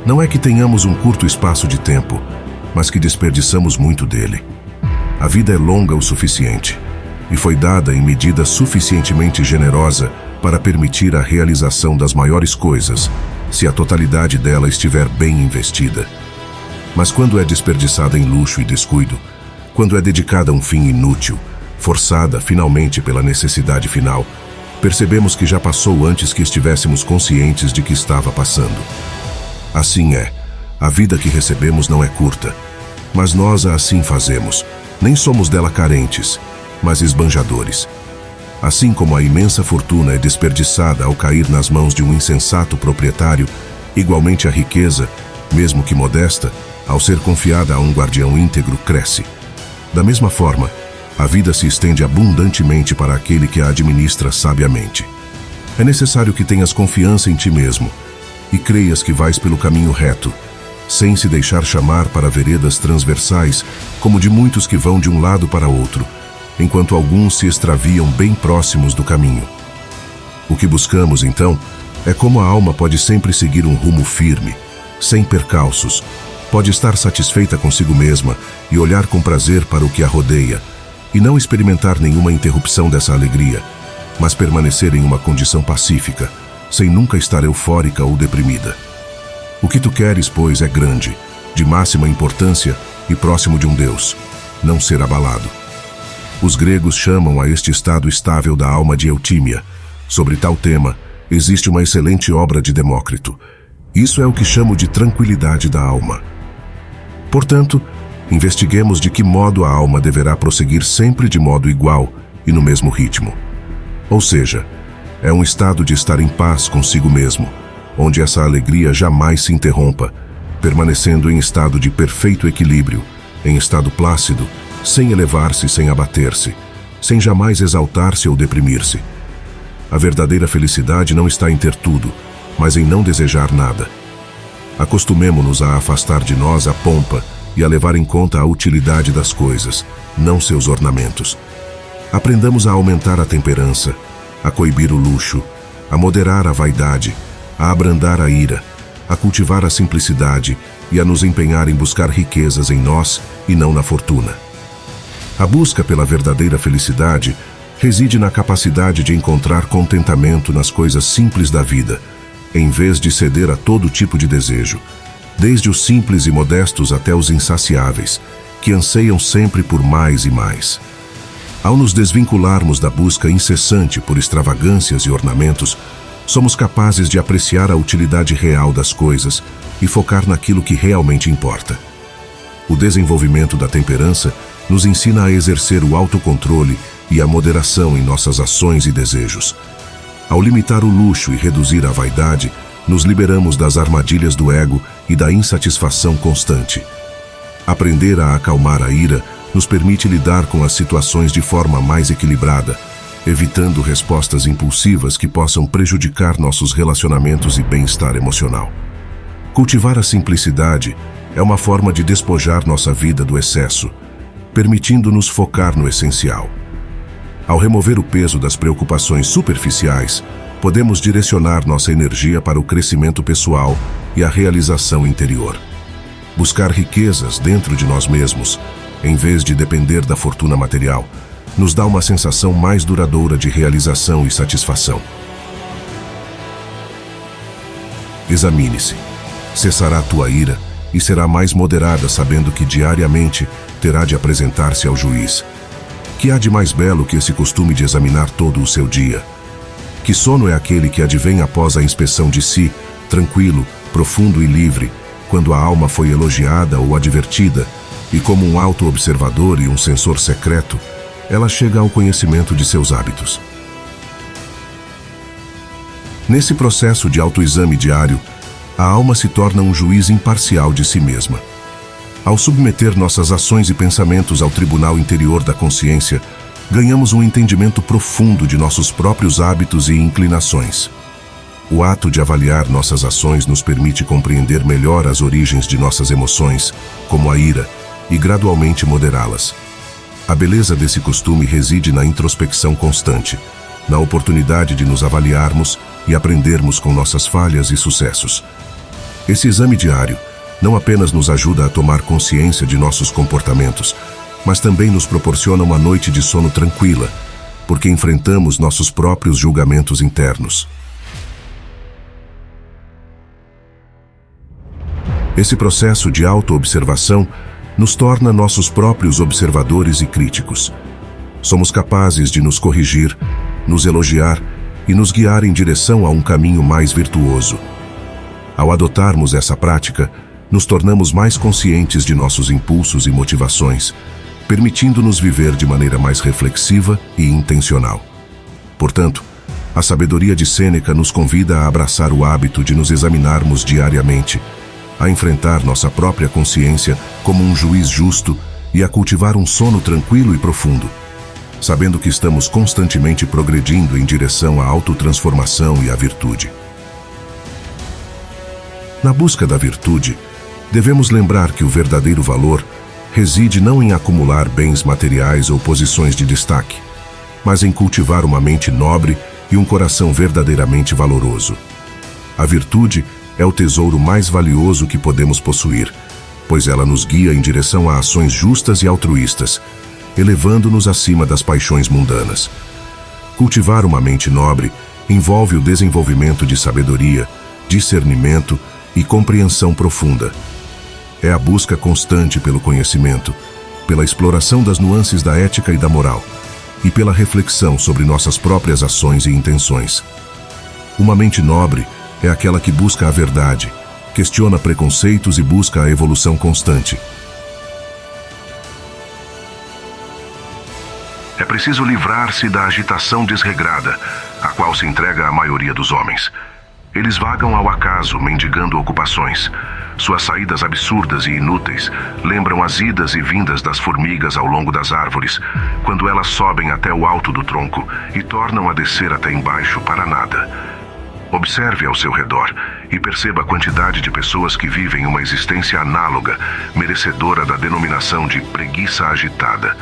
Não é que tenhamos um curto espaço de tempo, mas que desperdiçamos muito dele. A vida é longa o suficiente, e foi dada em medida suficientemente generosa para permitir a realização das maiores coisas, se a totalidade dela estiver bem investida. Mas quando é desperdiçada em luxo e descuido, quando é dedicada a um fim inútil, forçada finalmente pela necessidade final, percebemos que já passou antes que estivéssemos conscientes de que estava passando. Assim é, a vida que recebemos não é curta, mas nós a assim fazemos. Nem somos dela carentes, mas esbanjadores. Assim como a imensa fortuna é desperdiçada ao cair nas mãos de um insensato proprietário, igualmente a riqueza, mesmo que modesta, ao ser confiada a um guardião íntegro, cresce. Da mesma forma, a vida se estende abundantemente para aquele que a administra sabiamente. É necessário que tenhas confiança em ti mesmo e creias que vais pelo caminho reto, sem se deixar chamar para veredas transversais, como de muitos que vão de um lado para outro, enquanto alguns se extraviam bem próximos do caminho. O que buscamos, então, é como a alma pode sempre seguir um rumo firme, sem percalços, pode estar satisfeita consigo mesma e olhar com prazer para o que a rodeia, e não experimentar nenhuma interrupção dessa alegria, mas permanecer em uma condição pacífica, sem nunca estar eufórica ou deprimida. O que tu queres, pois, é grande, de máxima importância e próximo de um Deus, não ser abalado. Os gregos chamam a este estado estável da alma de eutímia. Sobre tal tema, existe uma excelente obra de Demócrito. Isso é o que chamo de tranquilidade da alma. Portanto, investiguemos de que modo a alma deverá prosseguir sempre de modo igual e no mesmo ritmo. Ou seja, é um estado de estar em paz consigo mesmo, onde essa alegria jamais se interrompa, permanecendo em estado de perfeito equilíbrio, em estado plácido, sem elevar-se, sem abater-se, sem jamais exaltar-se ou deprimir-se. A verdadeira felicidade não está em ter tudo, mas em não desejar nada. Acostumemo-nos a afastar de nós a pompa e a levar em conta a utilidade das coisas, não seus ornamentos. Aprendamos a aumentar a temperança, a coibir o luxo, a moderar a vaidade, a abrandar a ira, a cultivar a simplicidade e a nos empenhar em buscar riquezas em nós e não na fortuna. A busca pela verdadeira felicidade reside na capacidade de encontrar contentamento nas coisas simples da vida, em vez de ceder a todo tipo de desejo, desde os simples e modestos até os insaciáveis, que anseiam sempre por mais e mais. Ao nos desvincularmos da busca incessante por extravagâncias e ornamentos, somos capazes de apreciar a utilidade real das coisas e focar naquilo que realmente importa. O desenvolvimento da temperança nos ensina a exercer o autocontrole e a moderação em nossas ações e desejos. Ao limitar o luxo e reduzir a vaidade, nos liberamos das armadilhas do ego e da insatisfação constante. Aprender a acalmar a ira nos permite lidar com as situações de forma mais equilibrada, evitando respostas impulsivas que possam prejudicar nossos relacionamentos e bem-estar emocional. Cultivar a simplicidade é uma forma de despojar nossa vida do excesso, permitindo-nos focar no essencial. Ao remover o peso das preocupações superficiais, podemos direcionar nossa energia para o crescimento pessoal e a realização interior. Buscar riquezas dentro de nós mesmos, em vez de depender da fortuna material, nos dá uma sensação mais duradoura de realização e satisfação. Examine-se. Cessará a tua ira e será mais moderada, sabendo que diariamente terá de apresentar-se ao juiz. Que há de mais belo que esse costume de examinar todo o seu dia? Que sono é aquele que advém após a inspeção de si, tranquilo, profundo e livre, quando a alma foi elogiada ou advertida, e como um auto-observador e um censor secreto, ela chega ao conhecimento de seus hábitos. Nesse processo de autoexame diário, a alma se torna um juiz imparcial de si mesma. Ao submeter nossas ações e pensamentos ao tribunal interior da consciência, ganhamos um entendimento profundo de nossos próprios hábitos e inclinações. O ato de avaliar nossas ações nos permite compreender melhor as origens de nossas emoções, como a ira, e gradualmente moderá-las. A beleza desse costume reside na introspecção constante, na oportunidade de nos avaliarmos e aprendermos com nossas falhas e sucessos. Esse exame diário não apenas nos ajuda a tomar consciência de nossos comportamentos, mas também nos proporciona uma noite de sono tranquila, porque enfrentamos nossos próprios julgamentos internos. Esse processo de autoobservação nos torna nossos próprios observadores e críticos. Somos capazes de nos corrigir, nos elogiar e nos guiar em direção a um caminho mais virtuoso. Ao adotarmos essa prática, nos tornamos mais conscientes de nossos impulsos e motivações, permitindo-nos viver de maneira mais reflexiva e intencional. Portanto, a sabedoria de Sêneca nos convida a abraçar o hábito de nos examinarmos diariamente, a enfrentar nossa própria consciência como um juiz justo e a cultivar um sono tranquilo e profundo, sabendo que estamos constantemente progredindo em direção à autotransformação e à virtude. Na busca da virtude, devemos lembrar que o verdadeiro valor reside não em acumular bens materiais ou posições de destaque, mas em cultivar uma mente nobre e um coração verdadeiramente valoroso. A virtude é o tesouro mais valioso que podemos possuir, pois ela nos guia em direção a ações justas e altruístas, elevando-nos acima das paixões mundanas. Cultivar uma mente nobre envolve o desenvolvimento de sabedoria, discernimento e compreensão profunda. É a busca constante pelo conhecimento, pela exploração das nuances da ética e da moral, e pela reflexão sobre nossas próprias ações e intenções. Uma mente nobre é aquela que busca a verdade, questiona preconceitos e busca a evolução constante. É preciso livrar-se da agitação desregrada, a qual se entrega a maioria dos homens. Eles vagam ao acaso, mendigando ocupações. Suas saídas absurdas e inúteis lembram as idas e vindas das formigas ao longo das árvores, quando elas sobem até o alto do tronco e tornam a descer até embaixo para nada. Observe ao seu redor e perceba a quantidade de pessoas que vivem uma existência análoga, merecedora da denominação de preguiça agitada.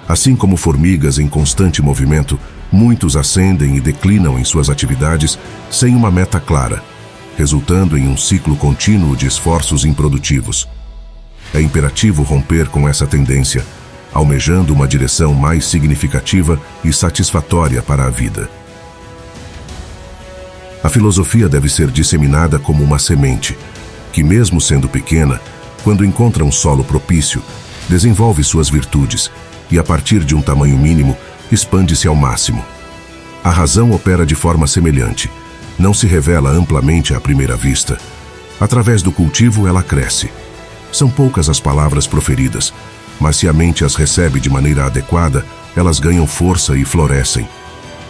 Assim como formigas em constante movimento, muitos ascendem e declinam em suas atividades sem uma meta clara, resultando em um ciclo contínuo de esforços improdutivos. É imperativo romper com essa tendência, almejando uma direção mais significativa e satisfatória para a vida. A filosofia deve ser disseminada como uma semente, que mesmo sendo pequena, quando encontra um solo propício, desenvolve suas virtudes e, a partir de um tamanho mínimo, expande-se ao máximo. A razão opera de forma semelhante. Não se revela amplamente à primeira vista. Através do cultivo, ela cresce. São poucas as palavras proferidas, mas se a mente as recebe de maneira adequada, elas ganham força e florescem.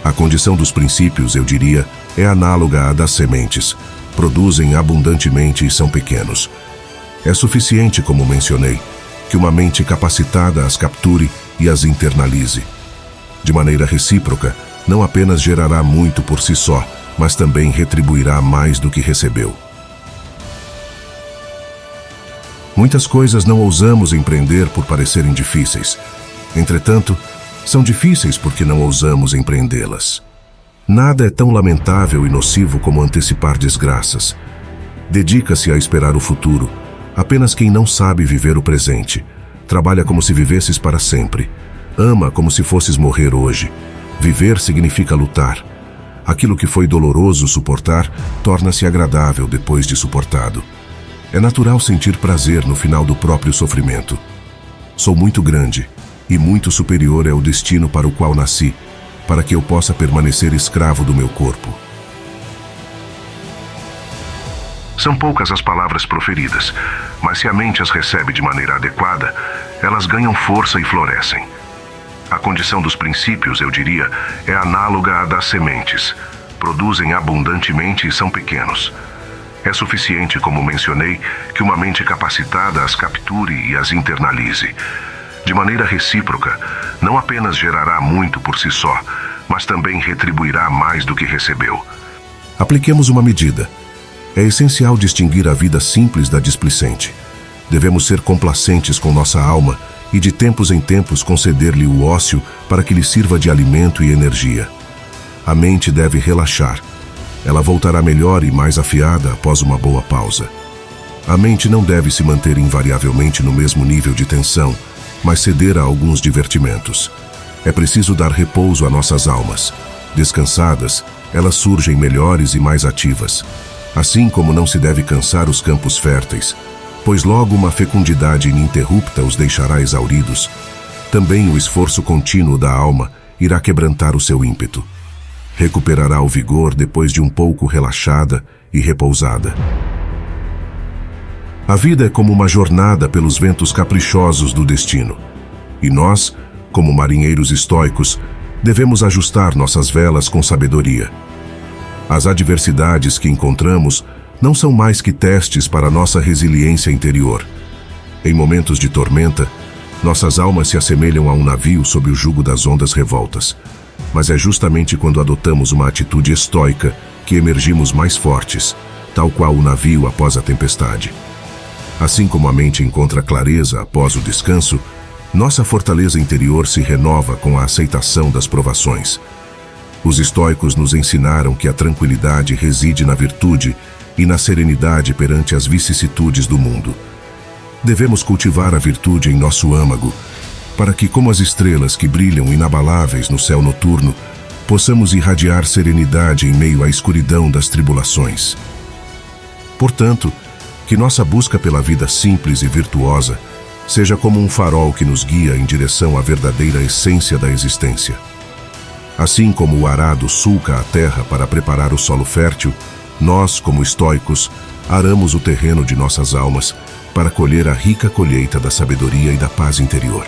A condição dos princípios, eu diria, é análoga à das sementes. Produzem abundantemente e são pequenos. É suficiente, como mencionei, que uma mente capacitada as capture e as internalize. De maneira recíproca, não apenas gerará muito por si só, mas também retribuirá mais do que recebeu. Muitas coisas não ousamos empreender por parecerem difíceis. Entretanto, são difíceis porque não ousamos empreendê-las. Nada é tão lamentável e nocivo como antecipar desgraças. Dedica-se a esperar o futuro. Apenas quem não sabe viver o presente. Trabalha como se vivesses para sempre. Ama como se fosses morrer hoje. Viver significa lutar. Aquilo que foi doloroso suportar torna-se agradável depois de suportado. É natural sentir prazer no final do próprio sofrimento. Sou muito grande e muito superior é o destino para o qual nasci, para que eu possa permanecer escravo do meu corpo. São poucas as palavras proferidas, mas se a mente as recebe de maneira adequada, elas ganham força e florescem. A condição dos princípios, eu diria, é análoga à das sementes. Produzem abundantemente e são pequenos. É suficiente, como mencionei, que uma mente capacitada as capture e as internalize. De maneira recíproca, não apenas gerará muito por si só, mas também retribuirá mais do que recebeu. Apliquemos uma medida. É essencial distinguir a vida simples da displicente. Devemos ser complacentes com nossa alma e de tempos em tempos conceder-lhe o ócio para que lhe sirva de alimento e energia. A mente deve relaxar. Ela voltará melhor e mais afiada após uma boa pausa. A mente não deve se manter invariavelmente no mesmo nível de tensão, mas ceder a alguns divertimentos. É preciso dar repouso a nossas almas. Descansadas, elas surgem melhores e mais ativas. Assim como não se deve cansar os campos férteis, pois logo uma fecundidade ininterrupta os deixará exauridos, também o esforço contínuo da alma irá quebrantar o seu ímpeto. Recuperará o vigor depois de um pouco relaxada e repousada. A vida é como uma jornada pelos ventos caprichosos do destino. E nós, como marinheiros estoicos, devemos ajustar nossas velas com sabedoria. As adversidades que encontramos não são mais que testes para nossa resiliência interior. Em momentos de tormenta, nossas almas se assemelham a um navio sob o jugo das ondas revoltas. Mas é justamente quando adotamos uma atitude estoica que emergimos mais fortes, tal qual o navio após a tempestade. Assim como a mente encontra clareza após o descanso, nossa fortaleza interior se renova com a aceitação das provações. Os estoicos nos ensinaram que a tranquilidade reside na virtude e na serenidade perante as vicissitudes do mundo. Devemos cultivar a virtude em nosso âmago, para que, como as estrelas que brilham inabaláveis no céu noturno, possamos irradiar serenidade em meio à escuridão das tribulações. Portanto, que nossa busca pela vida simples e virtuosa seja como um farol que nos guia em direção à verdadeira essência da existência. Assim como o arado sulca a terra para preparar o solo fértil, nós, como estoicos, aramos o terreno de nossas almas para colher a rica colheita da sabedoria e da paz interior.